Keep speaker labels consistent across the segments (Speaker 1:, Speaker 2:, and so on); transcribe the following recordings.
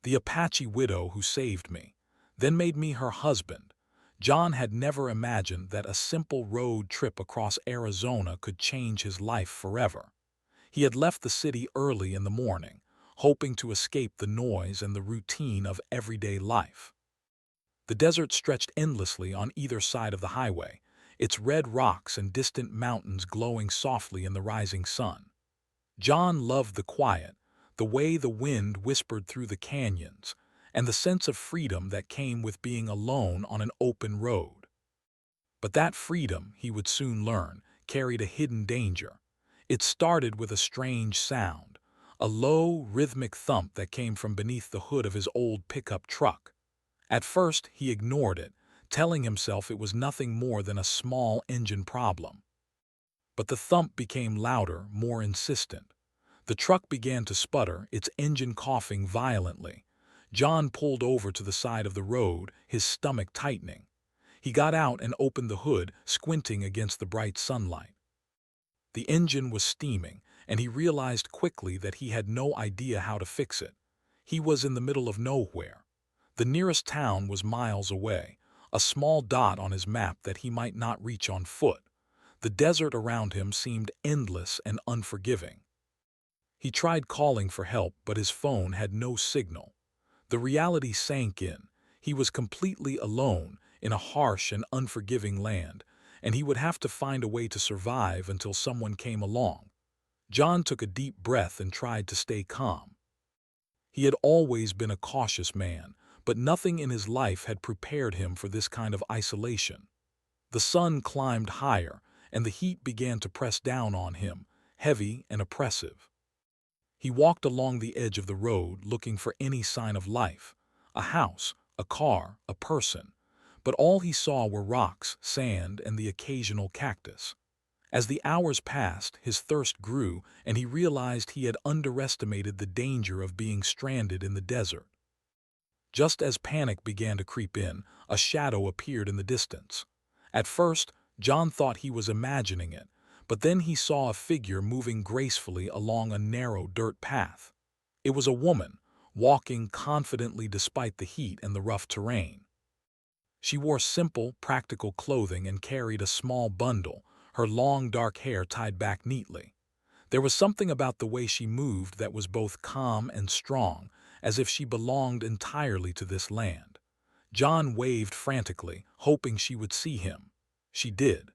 Speaker 1: The Apache widow who saved me, then made me her husband. John had never imagined that a simple road trip across Arizona could change his life forever. He had left the city early in the morning, hoping to escape the noise and the routine of everyday life. The desert stretched endlessly on either side of the highway, its red rocks and distant mountains glowing softly in the rising sun. John loved the quiet, the way the wind whispered through the canyons, and the sense of freedom that came with being alone on an open road. But that freedom, he would soon learn, carried a hidden danger. It started with a strange sound, a low, rhythmic thump that came from beneath the hood of his old pickup truck. At first, he ignored it, telling himself it was nothing more than a small engine problem. But the thump became louder, more insistent. The truck began to sputter, its engine coughing violently. John pulled over to the side of the road, his stomach tightening. He got out and opened the hood, squinting against the bright sunlight. The engine was steaming, and he realized quickly that he had no idea how to fix it. He was in the middle of nowhere. The nearest town was miles away, a small dot on his map that he might not reach on foot. The desert around him seemed endless and unforgiving. He tried calling for help, but his phone had no signal. The reality sank in. He was completely alone in a harsh and unforgiving land, and he would have to find a way to survive until someone came along. John took a deep breath and tried to stay calm. He had always been a cautious man, but nothing in his life had prepared him for this kind of isolation. The sun climbed higher, and the heat began to press down on him, heavy and oppressive. He walked along the edge of the road looking for any sign of life, a house, a car, a person, but all he saw were rocks, sand, and the occasional cactus. As the hours passed, his thirst grew, and he realized he had underestimated the danger of being stranded in the desert. Just as panic began to creep in, a shadow appeared in the distance. At first, John thought he was imagining it, but then he saw a figure moving gracefully along a narrow dirt path. It was a woman, walking confidently despite the heat and the rough terrain. She wore simple, practical clothing and carried a small bundle, her long dark hair tied back neatly. There was something about the way she moved that was both calm and strong, as if she belonged entirely to this land. John waved frantically, hoping she would see him. She did.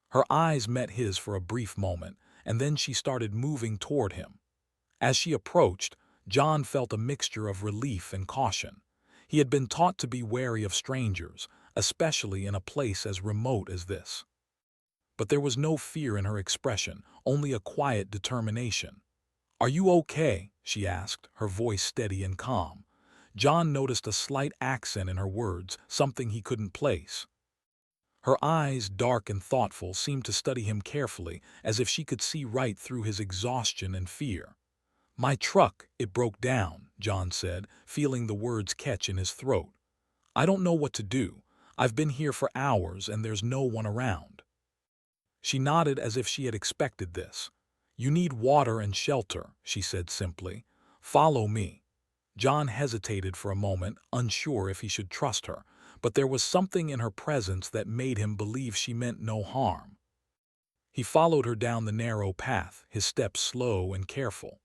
Speaker 1: Her eyes met his for a brief moment, and then she started moving toward him. As she approached, John felt a mixture of relief and caution. He had been taught to be wary of strangers, especially in a place as remote as this. But there was no fear in her expression, only a quiet determination. "Are you okay?" she asked, her voice steady and calm. John noticed a slight accent in her words, something he couldn't place. Her eyes, dark and thoughtful, seemed to study him carefully, as if she could see right through his exhaustion and fear. "My truck, it broke down," John said, feeling the words catch in his throat. "I don't know what to do. I've been here for hours and there's no one around." She nodded as if she had expected this. "You need water and shelter," she said simply. "Follow me." John hesitated for a moment, unsure if he should trust her, but there was something in her presence that made him believe she meant no harm. He followed her down the narrow path, his steps slow and careful.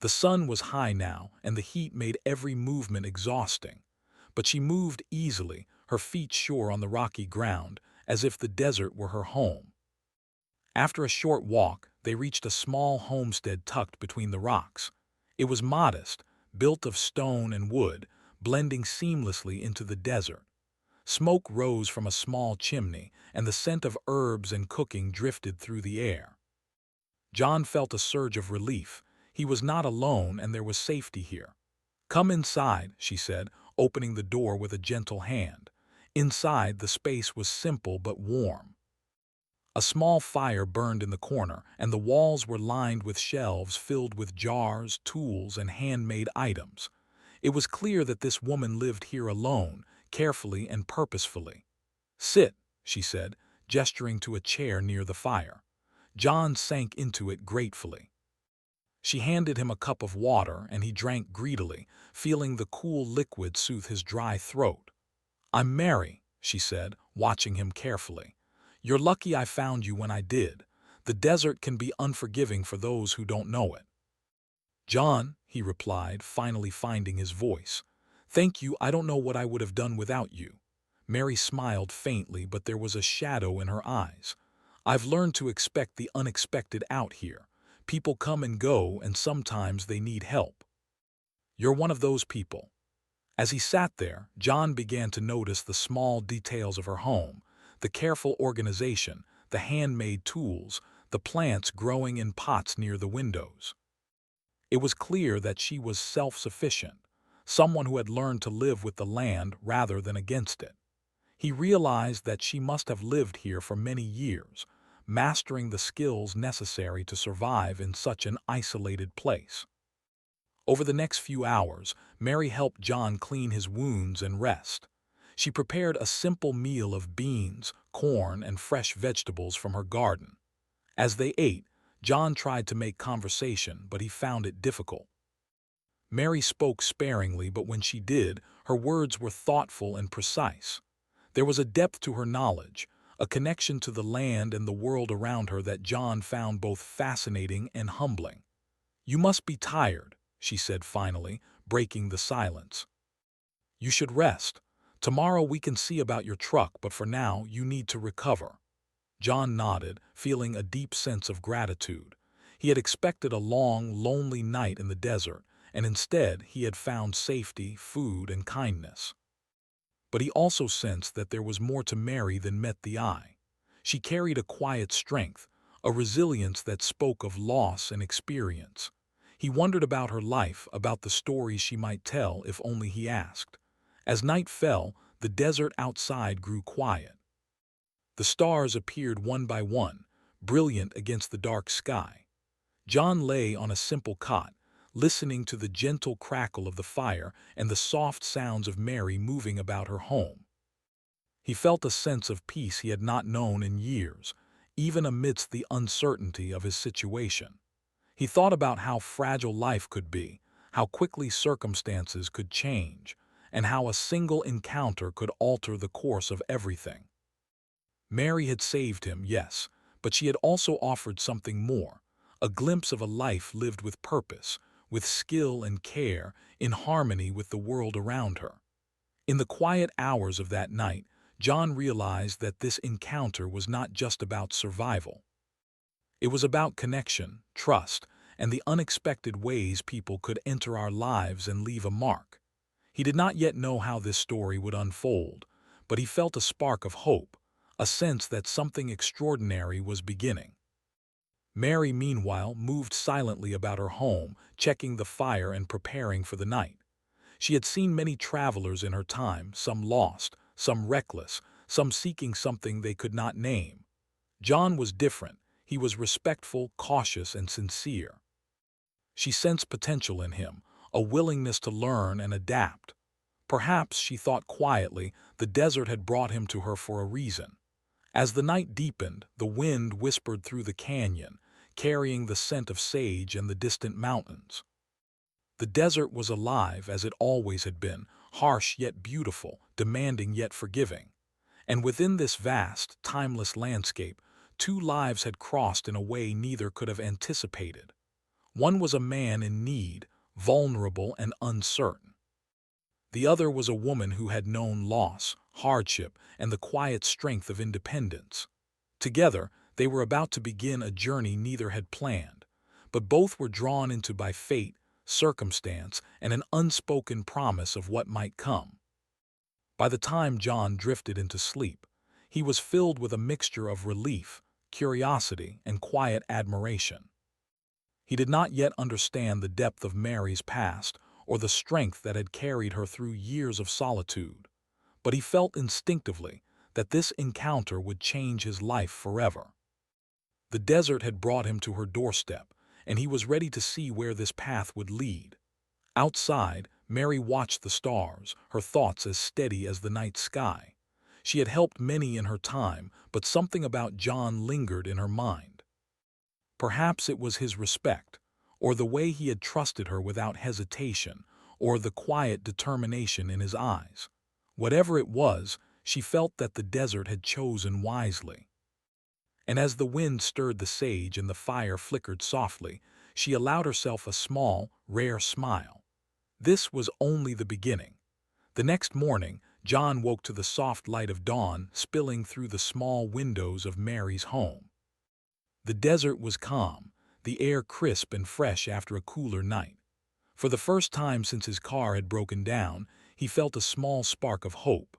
Speaker 1: The sun was high now, and the heat made every movement exhausting. But she moved easily, her feet sure on the rocky ground, as if the desert were her home. After a short walk, they reached a small homestead tucked between the rocks. It was modest, built of stone and wood, blending seamlessly into the desert. Smoke rose from a small chimney, and the scent of herbs and cooking drifted through the air. John felt a surge of relief. He was not alone, and there was safety here. "Come inside," she said, opening the door with a gentle hand. Inside, the space was simple but warm. A small fire burned in the corner, and the walls were lined with shelves filled with jars, tools, and handmade items. It was clear that this woman lived here alone, carefully and purposefully. "Sit," she said, gesturing to a chair near the fire. John sank into it gratefully. She handed him a cup of water, and he drank greedily, feeling the cool liquid soothe his dry throat. "I'm Mary," she said, watching him carefully. "You're lucky I found you when I did. The desert can be unforgiving for those who don't know it." "John," he replied, finally finding his voice. "Thank you, I don't know what I would have done without you." Mary smiled faintly, but there was a shadow in her eyes. "I've learned to expect the unexpected out here. People come and go, and sometimes they need help. You're one of those people." As he sat there, John began to notice the small details of her home, the careful organization, the handmade tools, the plants growing in pots near the windows. It was clear that she was self-sufficient, someone who had learned to live with the land rather than against it. He realized that she must have lived here for many years, mastering the skills necessary to survive in such an isolated place. Over the next few hours, Mary helped John clean his wounds and rest. She prepared a simple meal of beans, corn, and fresh vegetables from her garden. As they ate, John tried to make conversation, but he found it difficult. Mary spoke sparingly, but when she did, her words were thoughtful and precise. There was a depth to her knowledge, a connection to the land and the world around her that John found both fascinating and humbling. "You must be tired," she said finally, breaking the silence. "You should rest. Tomorrow we can see about your truck, but for now you need to recover." John nodded, feeling a deep sense of gratitude. He had expected a long, lonely night in the desert, and instead he had found safety, food, and kindness. But he also sensed that there was more to Mary than met the eye. She carried a quiet strength, a resilience that spoke of loss and experience. He wondered about her life, about the stories she might tell if only he asked. As night fell, the desert outside grew quiet. The stars appeared one by one, brilliant against the dark sky. John lay on a simple cot, listening to the gentle crackle of the fire and the soft sounds of Mary moving about her home. He felt a sense of peace he had not known in years, even amidst the uncertainty of his situation. He thought about how fragile life could be, how quickly circumstances could change, and how a single encounter could alter the course of everything. Mary had saved him, yes, but she had also offered something more, a glimpse of a life lived with purpose, with skill and care, in harmony with the world around her. In the quiet hours of that night, John realized that this encounter was not just about survival. It was about connection, trust, and the unexpected ways people could enter our lives and leave a mark. He did not yet know how this story would unfold, but he felt a spark of hope, a sense that something extraordinary was beginning. Mary, meanwhile, moved silently about her home, checking the fire and preparing for the night. She had seen many travelers in her time, some lost, some reckless, some seeking something they could not name. John was different. He was respectful, cautious, and sincere. She sensed potential in him, a willingness to learn and adapt. Perhaps, she thought quietly, the desert had brought him to her for a reason. As the night deepened, the wind whispered through the canyon, carrying the scent of sage and the distant mountains. The desert was alive as it always had been, harsh yet beautiful, demanding yet forgiving. And within this vast, timeless landscape, two lives had crossed in a way neither could have anticipated. One was a man in need, vulnerable and uncertain. The other was a woman who had known loss, hardship, and the quiet strength of independence. Together, they were about to begin a journey neither had planned, but both were drawn into by fate, circumstance, and an unspoken promise of what might come. By the time John drifted into sleep, he was filled with a mixture of relief, curiosity, and quiet admiration. He did not yet understand the depth of Mary's past or the strength that had carried her through years of solitude, but he felt instinctively that this encounter would change his life forever. The desert had brought him to her doorstep, and he was ready to see where this path would lead. Outside, Mary watched the stars, her thoughts as steady as the night sky. She had helped many in her time, but something about John lingered in her mind. Perhaps it was his respect, or the way he had trusted her without hesitation, or the quiet determination in his eyes. Whatever it was, she felt that the desert had chosen wisely. And as the wind stirred the sage and the fire flickered softly, she allowed herself a small, rare smile. This was only the beginning. The next morning, John woke to the soft light of dawn spilling through the small windows of Mary's home. The desert was calm, the air crisp and fresh after a cooler night. For the first time since his car had broken down, he felt a small spark of hope.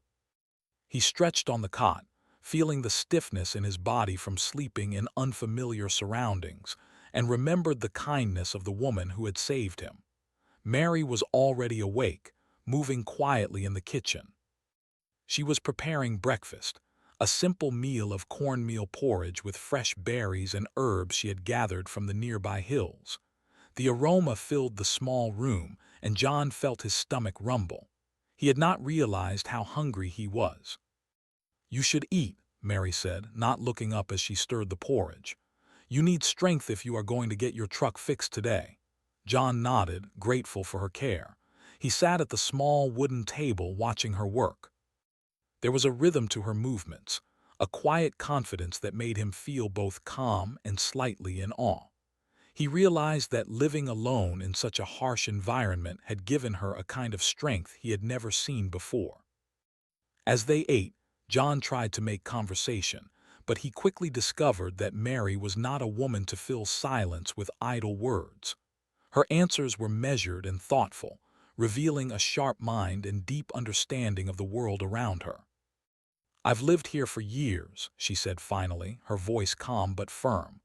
Speaker 1: He stretched on the cot, feeling the stiffness in his body from sleeping in unfamiliar surroundings, and remembered the kindness of the woman who had saved him. Mary was already awake, moving quietly in the kitchen. She was preparing breakfast, a simple meal of cornmeal porridge with fresh berries and herbs she had gathered from the nearby hills. The aroma filled the small room, and John felt his stomach rumble. He had not realized how hungry he was. "You should eat," Mary said, not looking up as she stirred the porridge. "You need strength if you are going to get your truck fixed today." John nodded, grateful for her care. He sat at the small wooden table watching her work. There was a rhythm to her movements, a quiet confidence that made him feel both calm and slightly in awe. He realized that living alone in such a harsh environment had given her a kind of strength he had never seen before. As they ate, John tried to make conversation, but he quickly discovered that Mary was not a woman to fill silence with idle words. Her answers were measured and thoughtful, revealing a sharp mind and deep understanding of the world around her. "I've lived here for years," she said finally, her voice calm but firm.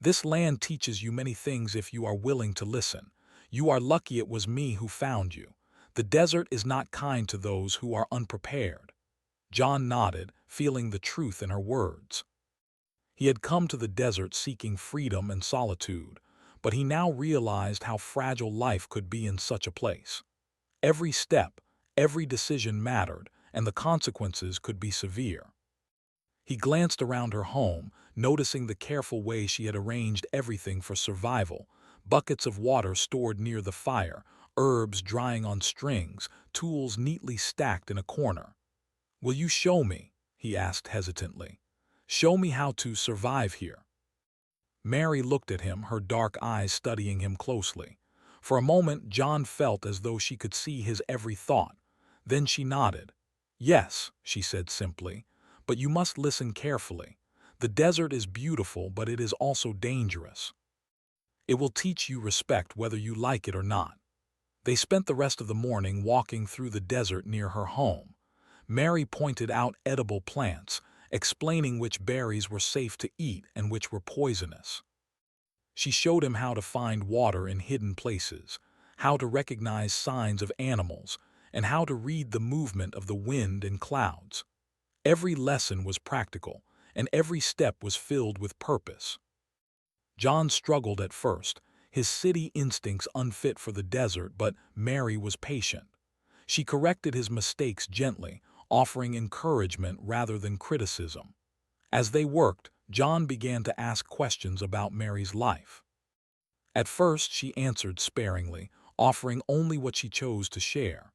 Speaker 1: "This land teaches you many things if you are willing to listen. You are lucky it was me who found you. The desert is not kind to those who are unprepared." John nodded, feeling the truth in her words. He had come to the desert seeking freedom and solitude, but he now realized how fragile life could be in such a place. Every step, every decision mattered, and the consequences could be severe. He glanced around her home, noticing the careful way she had arranged everything for survival: buckets of water stored near the fire, herbs drying on strings, tools neatly stacked in a corner. "Will you show me?" he asked hesitantly. "Show me how to survive here." Mary looked at him, her dark eyes studying him closely. For a moment, John felt as though she could see his every thought. Then she nodded. "Yes," she said simply, "but you must listen carefully. The desert is beautiful, but it is also dangerous. It will teach you respect whether you like it or not." They spent the rest of the morning walking through the desert near her home. Mary pointed out edible plants, explaining which berries were safe to eat and which were poisonous. She showed him how to find water in hidden places, how to recognize signs of animals, and how to read the movement of the wind and clouds. Every lesson was practical, and every step was filled with purpose. John struggled at first, his city instincts unfit for the desert, but Mary was patient. She corrected his mistakes gently, offering encouragement rather than criticism. As they worked, John began to ask questions about Mary's life. At first, she answered sparingly, offering only what she chose to share.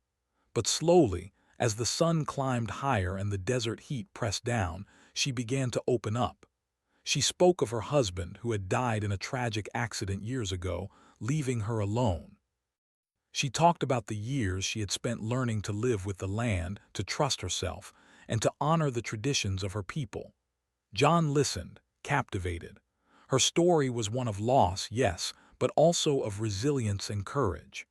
Speaker 1: But slowly, as the sun climbed higher and the desert heat pressed down, she began to open up. She spoke of her husband, who had died in a tragic accident years ago, leaving her alone. She talked about the years she had spent learning to live with the land, to trust herself, and to honor the traditions of her people. John listened, captivated. Her story was one of loss, yes, but also of resilience and courage.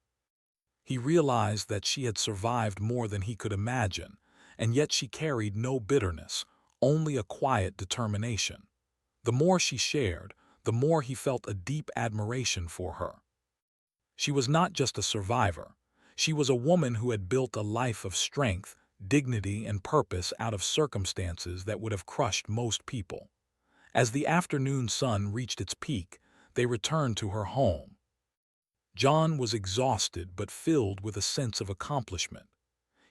Speaker 1: He realized that she had survived more than he could imagine, and yet she carried no bitterness, only a quiet determination. The more she shared, the more he felt a deep admiration for her. She was not just a survivor. She was a woman who had built a life of strength, dignity, and purpose out of circumstances that would have crushed most people. As the afternoon sun reached its peak, they returned to her home. John was exhausted but filled with a sense of accomplishment.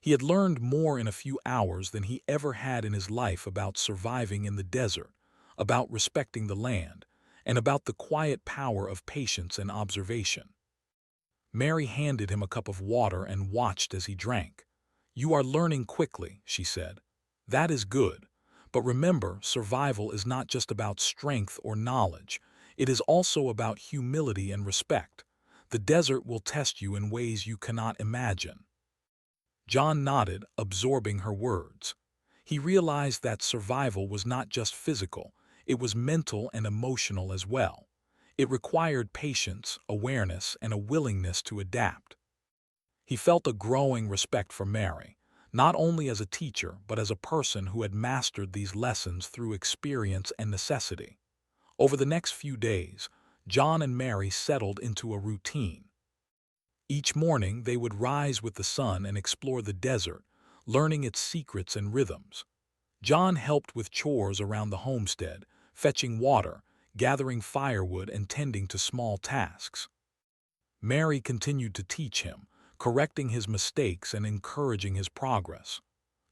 Speaker 1: He had learned more in a few hours than he ever had in his life about surviving in the desert, about respecting the land, and about the quiet power of patience and observation. Mary handed him a cup of water and watched as he drank. "You are learning quickly," she said. "That is good. But remember, survival is not just about strength or knowledge. It is also about humility and respect. The desert will test you in ways you cannot imagine." John nodded, absorbing her words. He realized that survival was not just physical, it was mental and emotional as well. It required patience, awareness, and a willingness to adapt. He felt a growing respect for Mary, not only as a teacher but as a person who had mastered these lessons through experience and necessity. Over the next few days, John and Mary settled into a routine. Each morning they would rise with the sun and explore the desert, learning its secrets and rhythms. John helped with chores around the homestead, fetching water, gathering firewood, and tending to small tasks. Mary continued to teach him, correcting his mistakes and encouraging his progress.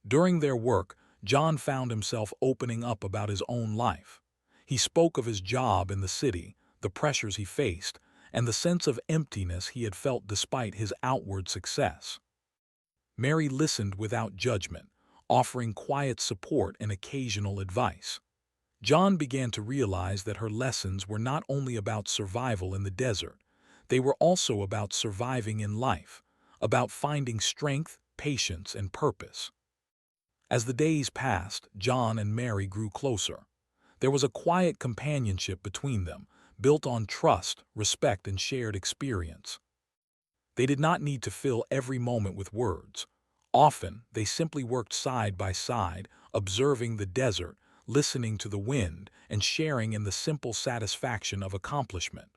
Speaker 1: During their work, John found himself opening up about his own life. He spoke of his job in the city, the pressures he faced, and the sense of emptiness he had felt despite his outward success. Mary listened without judgment, offering quiet support and occasional advice. John began to realize that her lessons were not only about survival in the desert, they were also about surviving in life, about finding strength, patience, and purpose. As the days passed, John and Mary grew closer. There was a quiet companionship between them, built on trust, respect, and shared experience. They did not need to fill every moment with words. Often, they simply worked side by side, observing the desert, listening to the wind, and sharing in the simple satisfaction of accomplishment.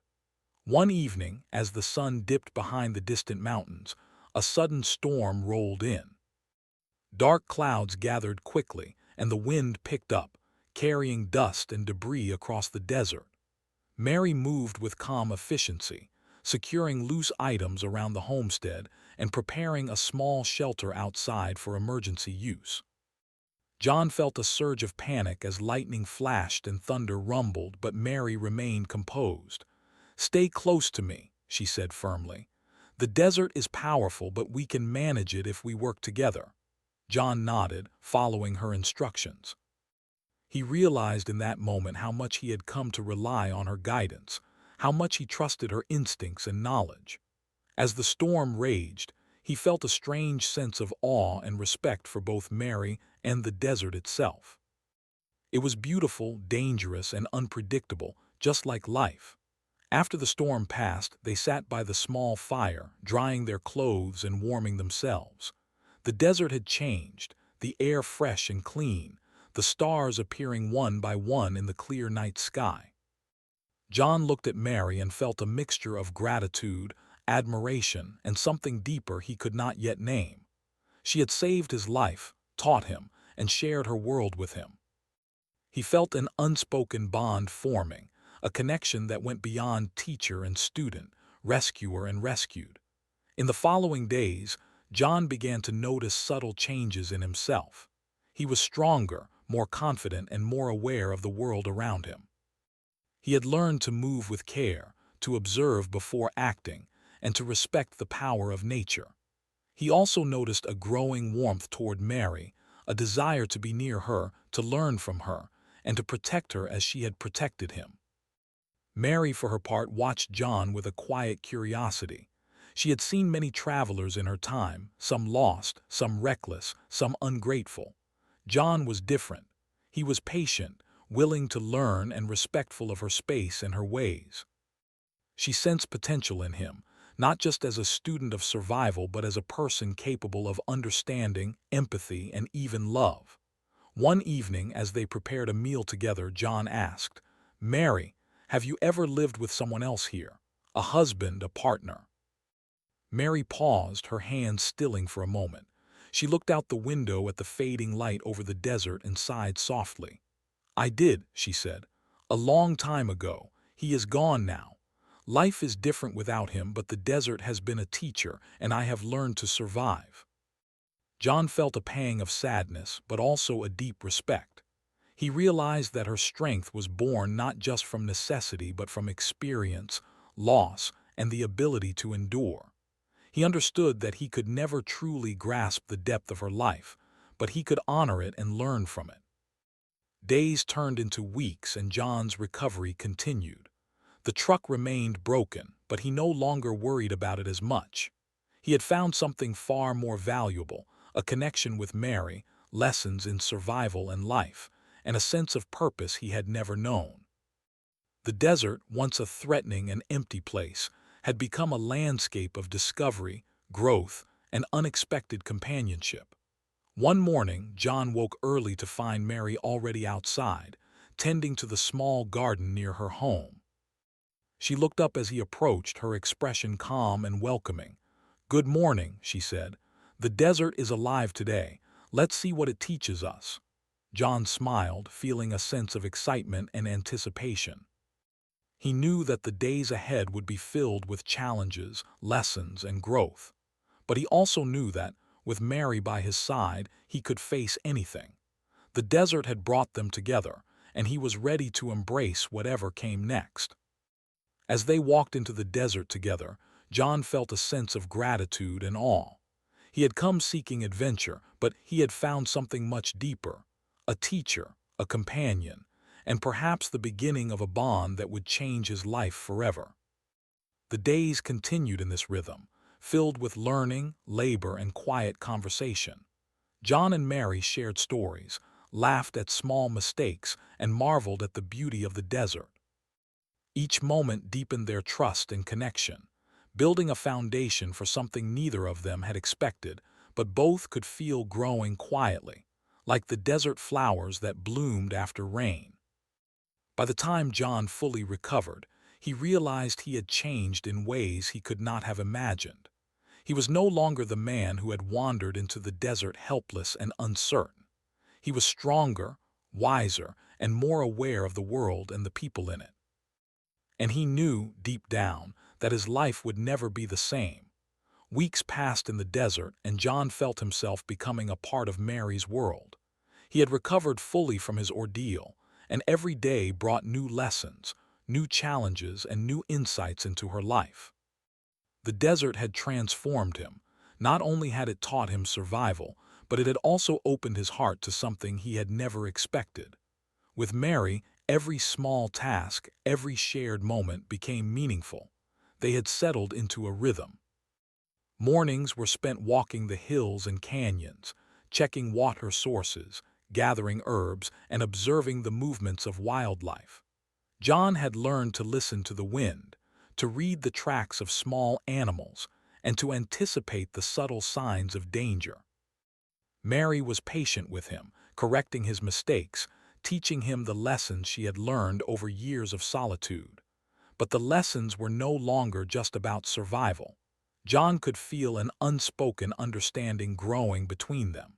Speaker 1: One evening, as the sun dipped behind the distant mountains, a sudden storm rolled in. Dark clouds gathered quickly, and the wind picked up, carrying dust and debris across the desert. Mary moved with calm efficiency, securing loose items around the homestead and preparing a small shelter outside for emergency use. John felt a surge of panic as lightning flashed and thunder rumbled, but Mary remained composed. "Stay close to me," she said firmly. "The desert is powerful, but we can manage it if we work together." John nodded, following her instructions. He realized in that moment how much he had come to rely on her guidance, how much he trusted her instincts and knowledge. As the storm raged, he felt a strange sense of awe and respect for both Mary and the desert itself. It was beautiful, dangerous, and unpredictable, just like life. After the storm passed, they sat by the small fire, drying their clothes and warming themselves. The desert had changed, the air fresh and clean, the stars appearing one by one in the clear night sky. John looked at Mary and felt a mixture of gratitude, admiration, and something deeper he could not yet name. She had saved his life, taught him, and shared her world with him. He felt an unspoken bond forming, a connection that went beyond teacher and student, rescuer and rescued. In the following days, John began to notice subtle changes in himself. He was stronger, more confident, and more aware of the world around him. He had learned to move with care, to observe before acting, and to respect the power of nature. He also noticed a growing warmth toward Mary, a desire to be near her, to learn from her, and to protect her as she had protected him. Mary, for her part, watched John with a quiet curiosity. She had seen many travelers in her time, some lost, some reckless, some ungrateful. John was different. He was patient, willing to learn, and respectful of her space and her ways. She sensed potential in him, not just as a student of survival but as a person capable of understanding, empathy, and even love. One evening, as they prepared a meal together, John asked, "Mary, have you ever lived with someone else here? A husband, a partner?" Mary paused, her hands stilling for a moment. She looked out the window at the fading light over the desert and sighed softly. "I did," she said. "A long time ago. He is gone now. Life is different without him, but the desert has been a teacher, and I have learned to survive." John felt a pang of sadness, but also a deep respect. He realized that her strength was born not just from necessity but from experience, loss, and the ability to endure. He understood that he could never truly grasp the depth of her life, but he could honor it and learn from it. Days turned into weeks and John's recovery continued. The truck remained broken, but he no longer worried about it as much. He had found something far more valuable, a connection with Mary, lessons in survival and life, and a sense of purpose he had never known. The desert, once a threatening and empty place, had become a landscape of discovery, growth, and unexpected companionship. One morning, John woke early to find Mary already outside, tending to the small garden near her home. She looked up as he approached, her expression calm and welcoming. "Good morning," she said. "The desert is alive today. Let's see what it teaches us." John smiled, feeling a sense of excitement and anticipation. He knew that the days ahead would be filled with challenges, lessons, and growth. But he also knew that, with Mary by his side, he could face anything. The desert had brought them together, and he was ready to embrace whatever came next. As they walked into the desert together, John felt a sense of gratitude and awe. He had come seeking adventure, but he had found something much deeper: a teacher, a companion, and perhaps the beginning of a bond that would change his life forever. The days continued in this rhythm, filled with learning, labor, and quiet conversation. John and Mary shared stories, laughed at small mistakes, and marveled at the beauty of the desert. Each moment deepened their trust and connection, building a foundation for something neither of them had expected, but both could feel growing quietly, like the desert flowers that bloomed after rain. By the time John fully recovered, he realized he had changed in ways he could not have imagined. He was no longer the man who had wandered into the desert helpless and uncertain. He was stronger, wiser, and more aware of the world and the people in it. And he knew, deep down, that his life would never be the same. Weeks passed in the desert, and John felt himself becoming a part of Mary's world. He had recovered fully from his ordeal, and every day brought new lessons, new challenges, and new insights into her life. The desert had transformed him. Not only had it taught him survival, but it had also opened his heart to something he had never expected. With Mary, every small task, every shared moment became meaningful. They had settled into a rhythm. Mornings were spent walking the hills and canyons, checking water sources, gathering herbs, and observing the movements of wildlife. John had learned to listen to the wind, to read the tracks of small animals, and to anticipate the subtle signs of danger. Mary was patient with him, correcting his mistakes, teaching him the lessons she had learned over years of solitude. But the lessons were no longer just about survival. John could feel an unspoken understanding growing between them.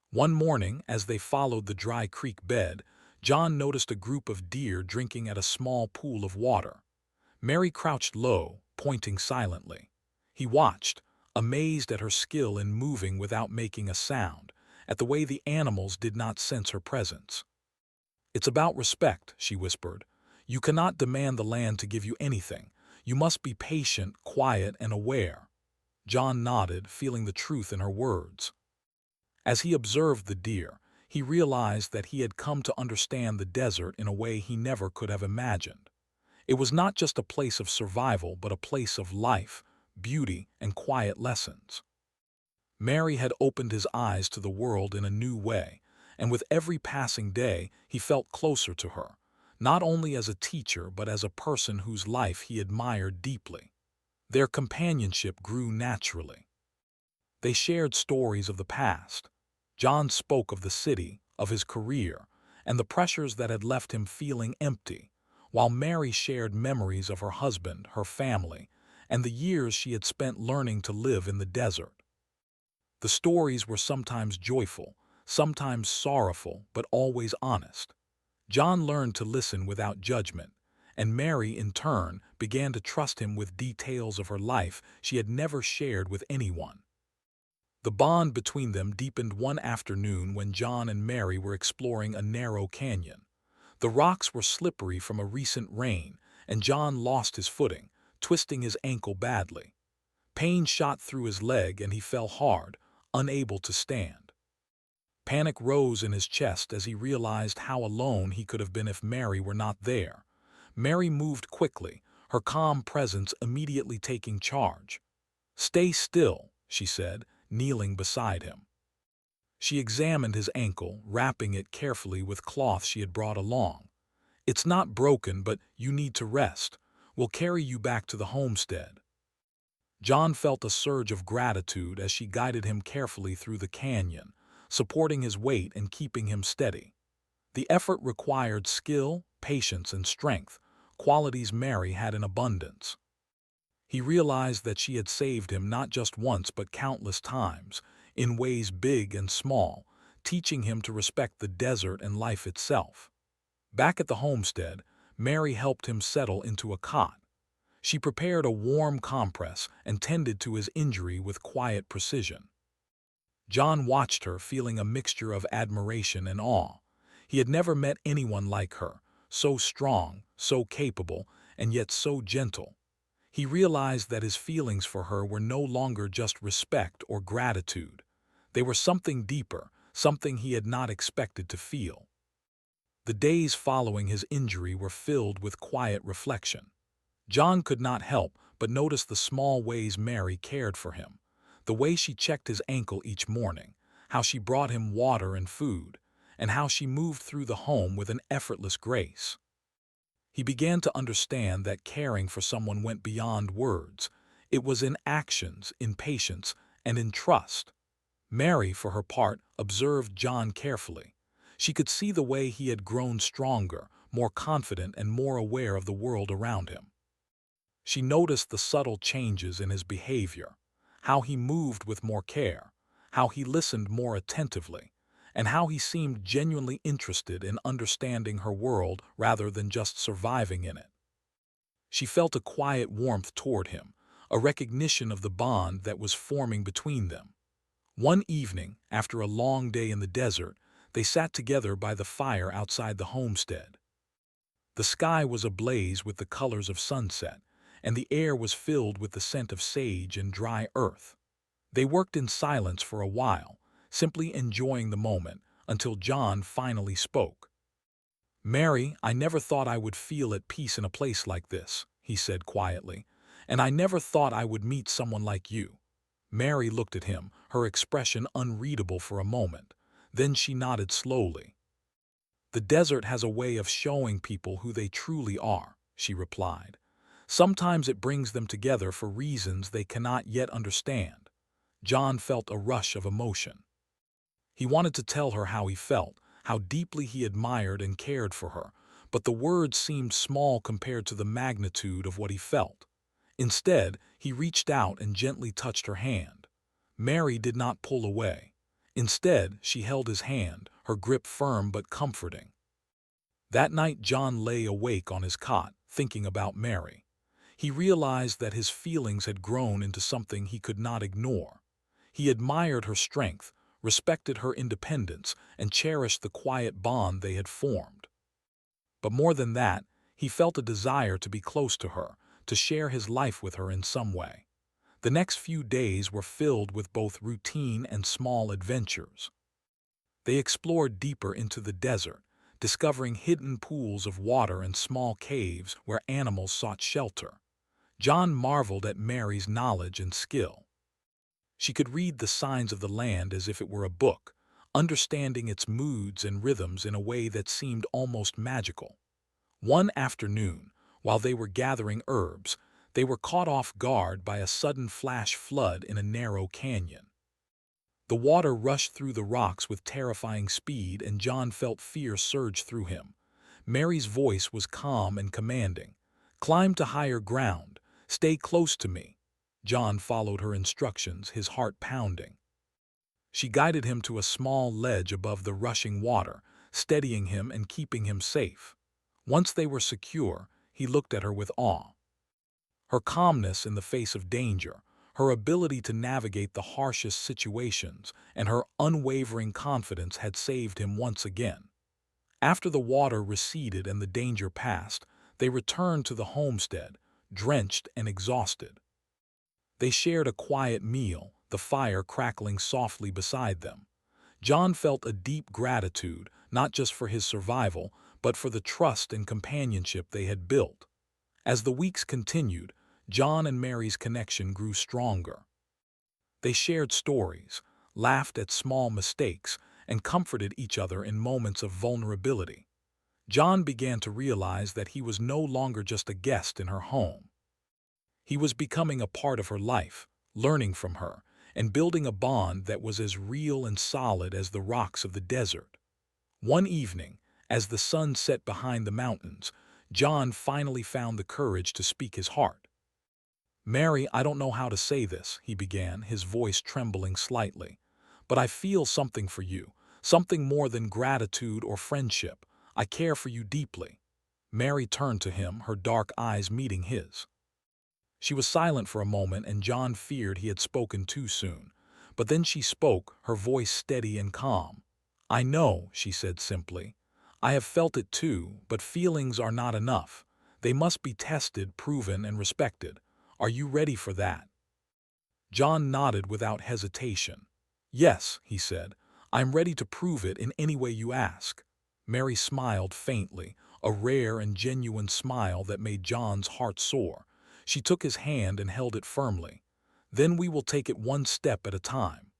Speaker 1: One morning, as they followed the dry creek bed, John noticed a group of deer drinking at a small pool of water. Mary crouched low, pointing silently. He watched, amazed at her skill in moving without making a sound, at the way the animals did not sense her presence. "It's about respect," she whispered. "You cannot demand the land to give you anything. You must be patient, quiet, and aware." John nodded, feeling the truth in her words. As he observed the deer, he realized that he had come to understand the desert in a way he never could have imagined. It was not just a place of survival, but a place of life, beauty, and quiet lessons. Mary had opened his eyes to the world in a new way, and with every passing day he felt closer to her, not only as a teacher but as a person whose life he admired deeply. Their companionship grew naturally. They shared stories of the past. John spoke of the city, of his career, and the pressures that had left him feeling empty, while Mary shared memories of her husband, her family, and the years she had spent learning to live in the desert. The stories were sometimes joyful, sometimes sorrowful, but always honest. John learned to listen without judgment, and Mary, in turn, began to trust him with details of her life she had never shared with anyone. The bond between them deepened one afternoon when John and Mary were exploring a narrow canyon. The rocks were slippery from a recent rain, and John lost his footing, twisting his ankle badly. Pain shot through his leg and he fell hard, unable to stand. Panic rose in his chest as he realized how alone he could have been if Mary were not there. Mary moved quickly, her calm presence immediately taking charge. "Stay still," she said, kneeling beside him. She examined his ankle, wrapping it carefully with cloth she had brought along. "It's not broken, but you need to rest. We'll carry you back to the homestead." John felt a surge of gratitude as she guided him carefully through the canyon, supporting his weight and keeping him steady. The effort required skill, patience, and strength, qualities Mary had in abundance. He realized that she had saved him not just once but countless times, in ways big and small, teaching him to respect the desert and life itself. Back at the homestead, Mary helped him settle into a cot. She prepared a warm compress and tended to his injury with quiet precision. John watched her, feeling a mixture of admiration and awe. He had never met anyone like her, so strong, so capable, and yet so gentle. He realized that his feelings for her were no longer just respect or gratitude. They were something deeper, something he had not expected to feel. The days following his injury were filled with quiet reflection. John could not help but notice the small ways Mary cared for him, the way she checked his ankle each morning, how she brought him water and food, and how she moved through the home with an effortless grace. He began to understand that caring for someone went beyond words. It was in actions, in patience, and in trust. Mary, for her part, observed John carefully. She could see the way he had grown stronger, more confident, and more aware of the world around him. She noticed the subtle changes in his behavior, how he moved with more care, how he listened more attentively, and how he seemed genuinely interested in understanding her world rather than just surviving in it. She felt a quiet warmth toward him, a recognition of the bond that was forming between them. One evening, after a long day in the desert, they sat together by the fire outside the homestead. The sky was ablaze with the colors of sunset, and the air was filled with the scent of sage and dry earth. They worked in silence for a while, simply enjoying the moment, until John finally spoke. "Mary, I never thought I would feel at peace in a place like this," he said quietly, "and I never thought I would meet someone like you." Mary looked at him, her expression unreadable for a moment. Then she nodded slowly. "The desert has a way of showing people who they truly are," she replied. "Sometimes it brings them together for reasons they cannot yet understand." John felt a rush of emotion. He wanted to tell her how he felt, how deeply he admired and cared for her, but the words seemed small compared to the magnitude of what he felt. Instead, he reached out and gently touched her hand. Mary did not pull away. Instead, she held his hand, her grip firm but comforting. That night, John lay awake on his cot, thinking about Mary. He realized that his feelings had grown into something he could not ignore. He admired her strength, respected her independence, and cherished the quiet bond they had formed. But more than that, he felt a desire to be close to her, to share his life with her in some way. The next few days were filled with both routine and small adventures. They explored deeper into the desert, discovering hidden pools of water and small caves where animals sought shelter. John marveled at Mary's knowledge and skill. She could read the signs of the land as if it were a book, understanding its moods and rhythms in a way that seemed almost magical. One afternoon, while they were gathering herbs, they were caught off guard by a sudden flash flood in a narrow canyon. The water rushed through the rocks with terrifying speed, and John felt fear surge through him. Mary's voice was calm and commanding. "Climb to higher ground. Stay close to me." John followed her instructions, his heart pounding. She guided him to a small ledge above the rushing water, steadying him and keeping him safe. Once they were secure, he looked at her with awe. Her calmness in the face of danger, Her ability to navigate the harshest situations and her unwavering confidence had saved him once again. After the water receded and the danger passed, they returned to the homestead, drenched and exhausted. They shared a quiet meal, the fire crackling softly beside them. John felt a deep gratitude, not just for his survival, but for the trust and companionship they had built. As the weeks continued, John and Mary's connection grew stronger. They shared stories, laughed at small mistakes, and comforted each other in moments of vulnerability. John began to realize that he was no longer just a guest in her home. He was becoming a part of her life, learning from her, and building a bond that was as real and solid as the rocks of the desert. One evening, as the sun set behind the mountains, John finally found the courage to speak his heart. "Mary, I don't know how to say this," he began, his voice trembling slightly. "But I feel something for you, something more than gratitude or friendship. I care for you deeply." Mary turned to him, her dark eyes meeting his. She was silent for a moment, and John feared he had spoken too soon. But then she spoke, her voice steady and calm. "I know," she said simply. "I have felt it too, but feelings are not enough. They must be tested, proven, and respected. Are you ready for that?" John nodded without hesitation. "Yes," he said, "I'm ready to prove it in any way you ask." Mary smiled faintly, a rare and genuine smile that made John's heart soar. She took his hand and held it firmly. "Then we will take it one step at a time.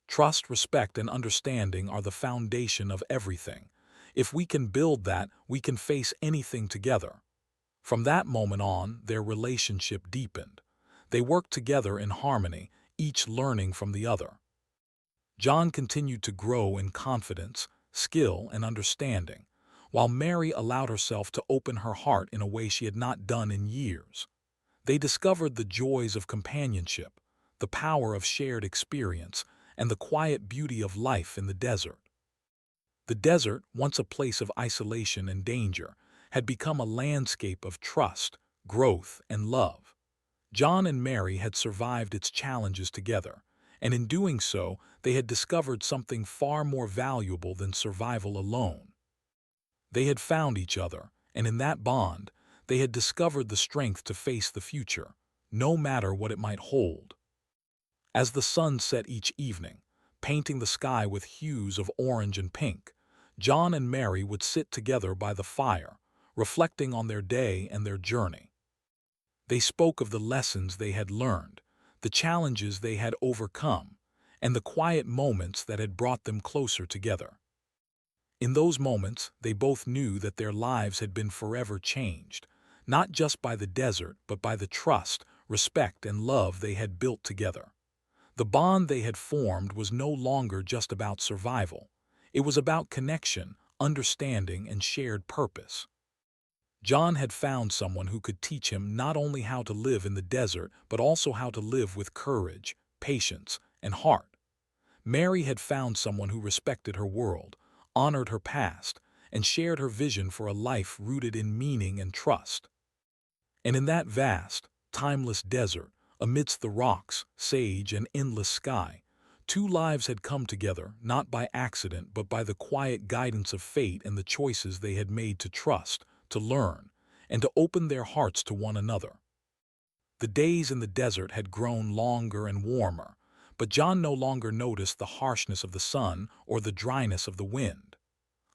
Speaker 1: Trust, respect, and understanding are the foundation of everything. If we can build that, we can face anything together." From that moment on, their relationship deepened. They worked together in harmony, each learning from the other. John continued to grow in confidence, skill, and understanding, while Mary allowed herself to open her heart in a way she had not done in years. They discovered the joys of companionship, the power of shared experience, and the quiet beauty of life in the desert. The desert, once a place of isolation and danger, had become a landscape of trust, growth, and love. John and Mary had survived its challenges together, and in doing so, they had discovered something far more valuable than survival alone. They had found each other, and in that bond, they had discovered the strength to face the future, no matter what it might hold. As the sun set each evening, painting the sky with hues of orange and pink, John and Mary would sit together by the fire, reflecting on their day and their journey. They spoke of the lessons they had learned, the challenges they had overcome, and the quiet moments that had brought them closer together. In those moments, they both knew that their lives had been forever changed, not just by the desert, but by the trust, respect, and love they had built together. The bond they had formed was no longer just about survival. It was about connection, understanding, and shared purpose. John had found someone who could teach him not only how to live in the desert, but also how to live with courage, patience, and heart. Mary had found someone who respected her world, honored her past, and shared her vision for a life rooted in meaning and trust. And in that vast, timeless desert, amidst the rocks, sage, and endless sky, two lives had come together, not by accident, but by the quiet guidance of fate and the choices they had made to trust, to learn, and to open their hearts to one another. The days in the desert had grown longer and warmer, but John no longer noticed the harshness of the sun or the dryness of the wind.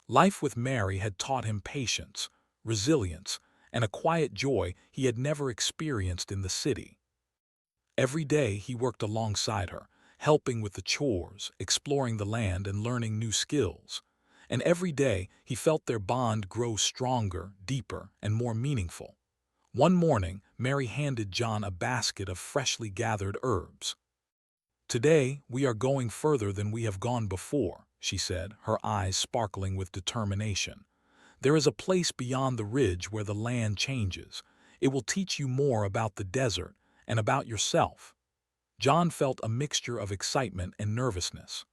Speaker 1: Life with Mary had taught him patience, resilience, and a quiet joy he had never experienced in the city. Every day he worked alongside her, helping with the chores, exploring the land, and learning new skills. And every day he felt their bond grow stronger, deeper, and more meaningful. One morning, Mary handed John a basket of freshly gathered herbs. "Today, we are going further than we have gone before," she said, her eyes sparkling with determination. "There is a place beyond the ridge where the land changes. It will teach you more about the desert and about yourself." John felt a mixture of excitement and nervousness.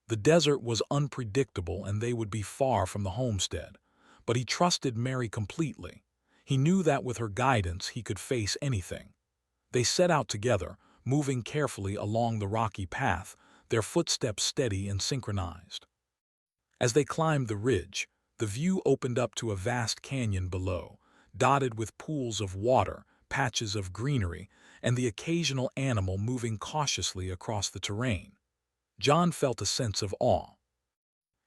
Speaker 1: The desert was unpredictable and they would be far from the homestead, but he trusted Mary completely. He knew that with her guidance he could face anything. They set out together, moving carefully along the rocky path, their footsteps steady and synchronized. As they climbed the ridge, the view opened up to a vast canyon below, dotted with pools of water, patches of greenery, and the occasional animal moving cautiously across the terrain. John felt a sense of awe.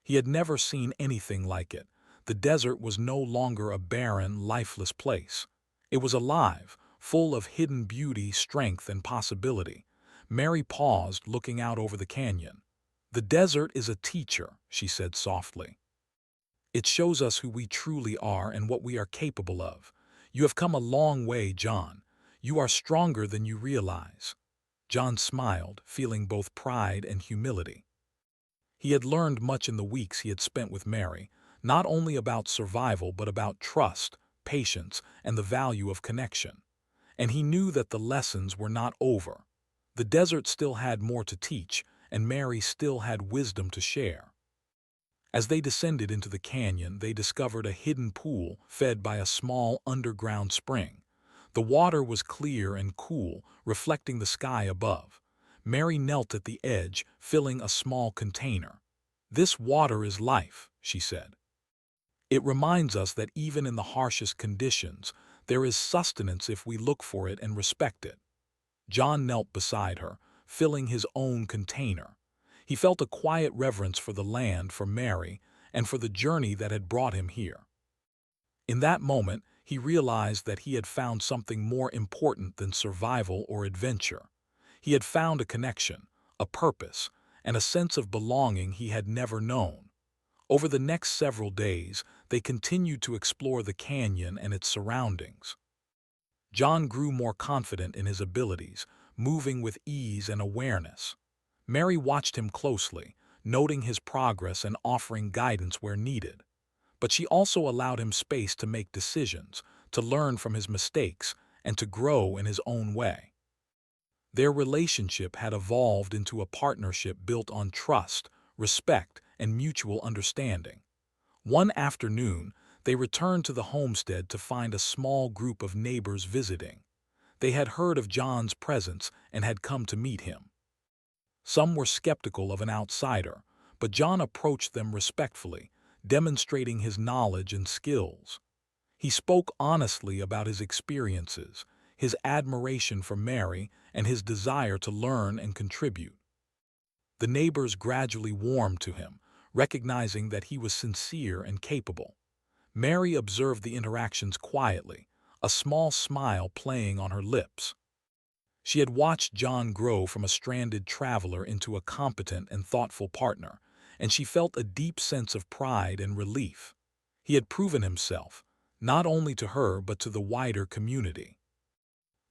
Speaker 1: He had never seen anything like it. The desert was no longer a barren, lifeless place. It was alive, full of hidden beauty, strength, and possibility. Mary paused, looking out over the canyon. "The desert is a teacher," she said softly. "It shows us who we truly are and what we are capable of. You have come a long way, John. You are stronger than you realize." John smiled, feeling both pride and humility. He had learned much in the weeks he had spent with Mary, not only about survival but about trust, patience, and the value of connection. And he knew that the lessons were not over. The desert still had more to teach, and Mary still had wisdom to share. As they descended into the canyon, they discovered a hidden pool fed by a small underground spring. The water was clear and cool, reflecting the sky above. Mary knelt at the edge, filling a small container. "This water is life," she said. "It reminds us that even in the harshest conditions, there is sustenance if we look for it and respect it." John knelt beside her, filling his own container. He felt a quiet reverence for the land, for Mary, and for the journey that had brought him here. In that moment, he realized that he had found something more important than survival or adventure. He had found a connection, a purpose, and a sense of belonging he had never known. Over the next several days, they continued to explore the canyon and its surroundings. John grew more confident in his abilities, moving with ease and awareness. Mary watched him closely, noting his progress and offering guidance where needed. But she also allowed him space to make decisions, to learn from his mistakes, and to grow in his own way. Their relationship had evolved into a partnership built on trust, respect, and mutual understanding. One afternoon, they returned to the homestead to find a small group of neighbors visiting. They had heard of John's presence and had come to meet him. Some were skeptical of an outsider, but John approached them respectfully, demonstrating his knowledge and skills. He spoke honestly about his experiences, his admiration for Mary, and his desire to learn and contribute. The neighbors gradually warmed to him, recognizing that he was sincere and capable. Mary observed the interactions quietly, a small smile playing on her lips. She had watched John grow from a stranded traveler into a competent and thoughtful partner, and she felt a deep sense of pride and relief. He had proven himself, not only to her but to the wider community.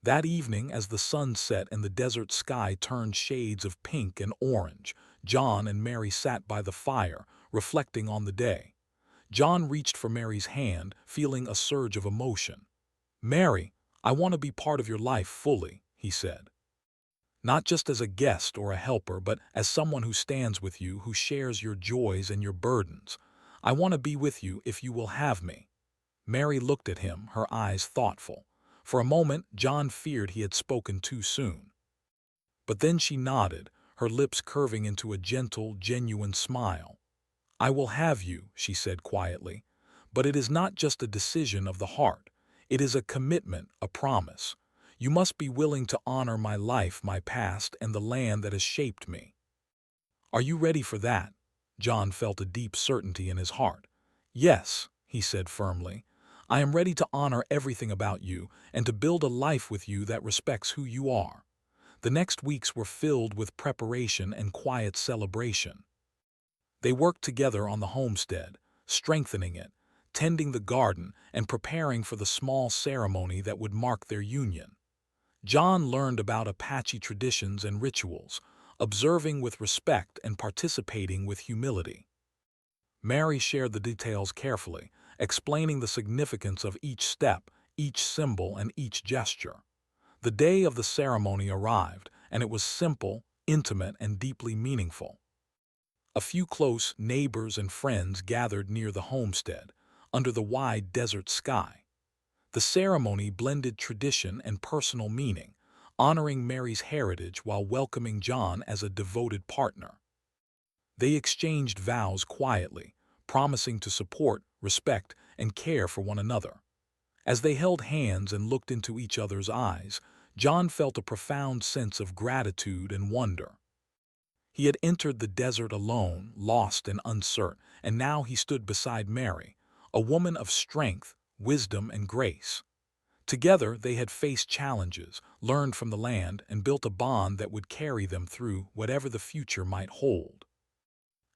Speaker 1: That evening, as the sun set and the desert sky turned shades of pink and orange, John and Mary sat by the fire, reflecting on the day. John reached for Mary's hand, feeling a surge of emotion. "Mary, I want to be part of your life fully," he said. "Not just as a guest or a helper, but as someone who stands with you, who shares your joys and your burdens. I want to be with you if you will have me." Mary looked at him, her eyes thoughtful. For a moment, John feared he had spoken too soon. But then she nodded, her lips curving into a gentle, genuine smile. "I will have you," she said quietly. "But it is not just a decision of the heart. It is a commitment, a promise. You must be willing to honor my life, my past, and the land that has shaped me." "Are you ready for that?" John felt a deep certainty in his heart. "Yes," he said firmly. "I am ready to honor everything about you and to build a life with you that respects who you are." The next weeks were filled with preparation and quiet celebration. They worked together on the homestead, strengthening it, tending the garden, and preparing for the small ceremony that would mark their union. John learned about Apache traditions and rituals, observing with respect and participating with humility. Mary shared the details carefully, explaining the significance of each step, each symbol, and each gesture. The day of the ceremony arrived, and it was simple, intimate, and deeply meaningful. A few close neighbors and friends gathered near the homestead, under the wide desert sky. The ceremony blended tradition and personal meaning, honoring Mary's heritage while welcoming John as a devoted partner. They exchanged vows quietly, promising to support, respect, and care for one another. As they held hands and looked into each other's eyes, John felt a profound sense of gratitude and wonder. He had entered the desert alone, lost and uncertain, and now he stood beside Mary, a woman of strength, wisdom, and grace. Together they had faced challenges, learned from the land, and built a bond that would carry them through whatever the future might hold.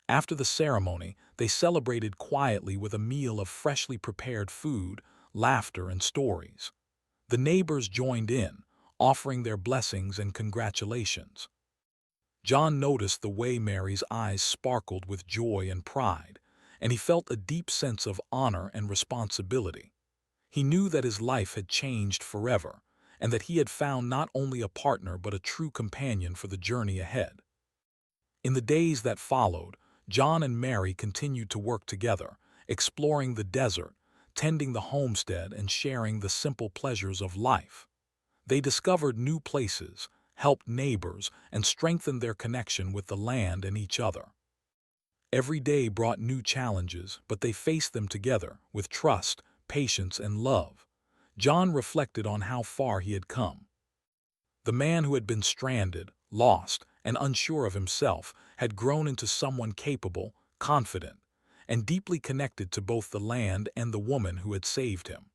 Speaker 1: After the ceremony, they celebrated quietly with a meal of freshly prepared food, laughter, and stories. The neighbors joined in, offering their blessings and congratulations. John noticed the way Mary's eyes sparkled with joy and pride, and he felt a deep sense of honor and responsibility. He knew that his life had changed forever, and that he had found not only a partner but a true companion for the journey ahead. In the days that followed, John and Mary continued to work together, exploring the desert, tending the homestead, and sharing the simple pleasures of life. They discovered new places, helped neighbors, and strengthened their connection with the land and each other. Every day brought new challenges, but they faced them together with trust, patience, and love. John reflected on how far he had come. The man who had been stranded, lost, and unsure of himself had grown into someone capable, confident, and deeply connected to both the land and the woman who had saved him.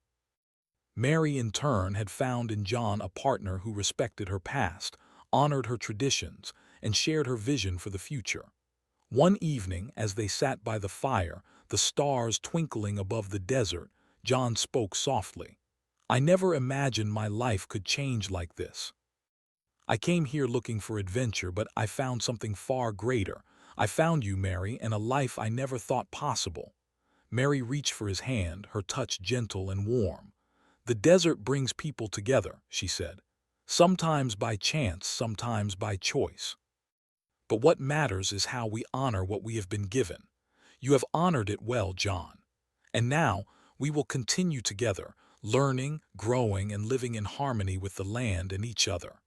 Speaker 1: Mary, in turn, had found in John a partner who respected her past, honored her traditions, and shared her vision for the future. One evening, as they sat by the fire, the stars twinkling above the desert, John spoke softly. "I never imagined my life could change like this. I came here looking for adventure, but I found something far greater. I found you, Mary, and a life I never thought possible." Mary reached for his hand, her touch gentle and warm. "The desert brings people together," she said. "Sometimes by chance, sometimes by choice. But what matters is how we honor what we have been given. You have honored it well, John. And now we will continue together, learning, growing, and living in harmony with the land and each other."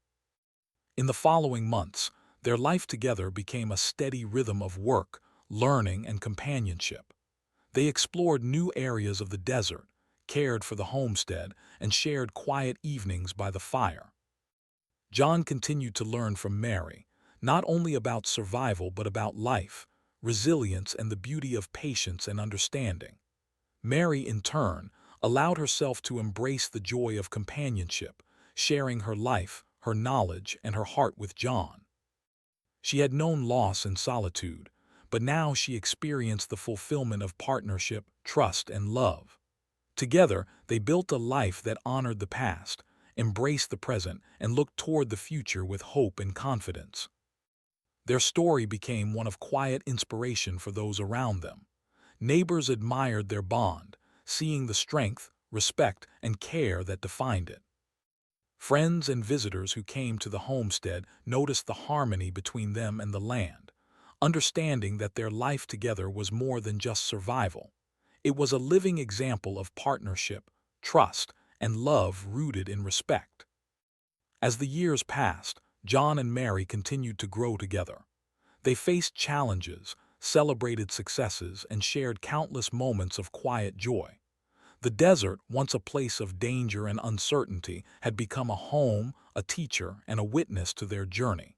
Speaker 1: In the following months, their life together became a steady rhythm of work, learning, and companionship. They explored new areas of the desert, cared for the homestead, and shared quiet evenings by the fire. John continued to learn from Mary, not only about survival but about life, resilience, and the beauty of patience and understanding. Mary, in turn, allowed herself to embrace the joy of companionship, sharing her life, her knowledge, and her heart with John. She had known loss and solitude, but now she experienced the fulfillment of partnership, trust, and love. Together, they built a life that honored the past, embraced the present, and looked toward the future with hope and confidence. Their story became one of quiet inspiration for those around them. Neighbors admired their bond, seeing the strength, respect, and care that defined it. Friends and visitors who came to the homestead noticed the harmony between them and the land, understanding that their life together was more than just survival. It was a living example of partnership, trust, and love rooted in respect. As the years passed, John and Mary continued to grow together. They faced challenges, celebrated successes, and shared countless moments of quiet joy. The desert, once a place of danger and uncertainty, had become a home, a teacher, and a witness to their journey.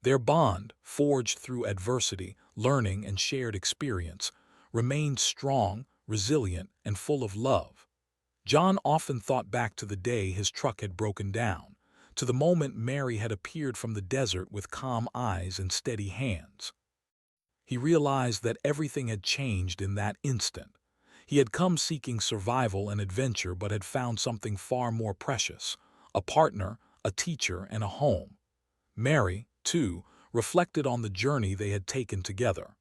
Speaker 1: Their bond, forged through adversity, learning, and shared experience, remained strong, resilient, and full of love. John often thought back to the day his truck had broken down, to the moment Mary had appeared from the desert with calm eyes and steady hands. He realized that everything had changed in that instant. He had come seeking survival and adventure but had found something far more precious: a partner, a teacher, and a home. Mary, too, reflected on the journey they had taken together.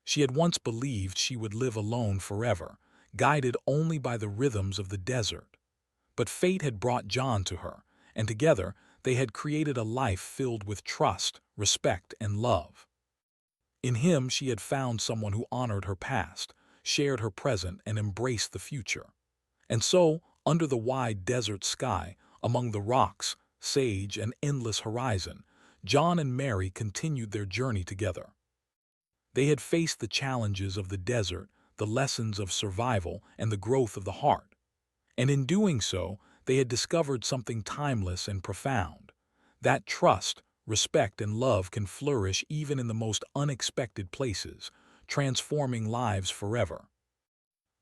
Speaker 1: She had once believed she would live alone forever, guided only by the rhythms of the desert. But fate had brought John to her, and together they had created a life filled with trust, respect, and love. In him she had found someone who honored her past, shared her present, and embraced the future. And so, under the wide desert sky, among the rocks, sage, and endless horizon, John and Mary continued their journey together. They had faced the challenges of the desert, the lessons of survival, and the growth of the heart. And in doing so, they had discovered something timeless and profound. That trust, respect, and love can flourish even in the most unexpected places, transforming lives forever.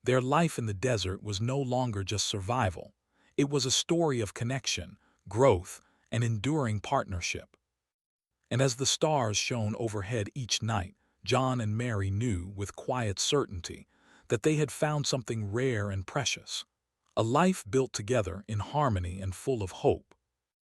Speaker 1: Their life in the desert was no longer just survival. It was a story of connection, growth, and enduring partnership. And as the stars shone overhead each night, John and Mary knew with quiet certainty that they had found something rare and precious, a life built together in harmony and full of hope.